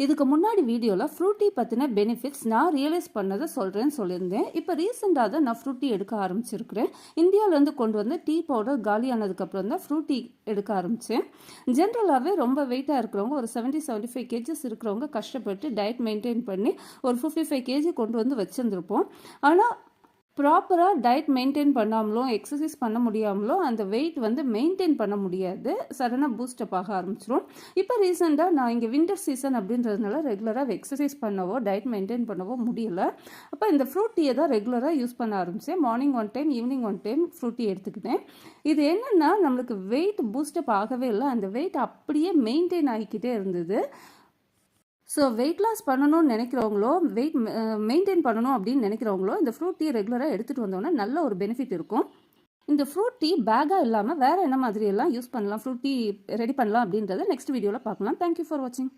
இதுக்கு முன்னாடி வீடியோவில் ஃப்ரூட் டீ பற்றின பெனிஃபிட்ஸ் நான் ரியலைஸ் பண்ணதை சொல்லியிருந்தேன். இப்போ ரீசெண்டாக தான் நான் ஃப்ரூட் டீ எடுக்க ஆரம்பிச்சிருக்கிறேன். இந்தியாவிலேருந்து கொண்டு வந்த டீ பவுடர் காலியானதுக்கப்புறம் தான் ஃப்ரூட் டீ எடுக்க ஆரம்பித்தேன். ஜென்ரலாகவே ரொம்ப வெயிட்டாக இருக்கிறவங்க, ஒரு 70-75 kgs இருக்கிறவங்க கஷ்டப்பட்டு டயட் மெயின்டைன் பண்ணி ஒரு 55 kg கொண்டு வந்து வச்சுருந்துருப்போம். ஆனால் ப்ராப்பராக டயட் மெயின்டைன் பண்ணாமலோ எக்ஸசைஸ் பண்ண முடியாமலோ அந்த வெயிட் வந்து மெயின்டைன் பண்ண முடியாது, சடனாக பூஸ்டப் ஆக ஆரம்பிச்சிடும். இப்போ ரீசெண்டாக நான் இங்கே வின்டர் சீசன் அப்படின்றதுனால ரெகுலராக எக்ஸசைஸ் பண்ணவோ டயட் மெயின்டைன் பண்ணவோ முடியல. அப்போ இந்த ஃப்ரூட் டீயை தான் ரெகுலராக யூஸ் பண்ண ஆரம்பித்தேன். Morning 1 time, evening 1 time fruit tea எடுத்துக்கிட்டேன். இது என்னென்னா, நம்மளுக்கு வெயிட் பூஸ்டப் ஆகவே இல்லை, அந்த வெயிட் அப்படியே மெயின்டைன் ஆகிக்கிட்டே இருந்தது. ஸோ வெயிட் லாஸ் பண்ணணும்னு நினைக்கிறவங்களோ, வெயிட் மெயின்டைன் பண்ணணும் அப்படின்னு நினைக்கிறவங்களோ இந்த ஃப்ரூட் டீ ரெகுலராக எடுத்துகிட்டு வந்தோன்னா நல்ல ஒரு பெனிஃபிட் இருக்கும். இந்த ஃப்ரூட் டீ பேக்காக இல்லாமல் வேறு என்ன மாதிரியெல்லாம் யூஸ் பண்ணலாம், ஃப்ரூட் டீ ரெடி பண்ணலாம் அப்படின்றத நெக்ஸ்ட் வீடியோவில் பார்க்கலாம். தேங்க்யூ ஃபார் வாட்சிங்.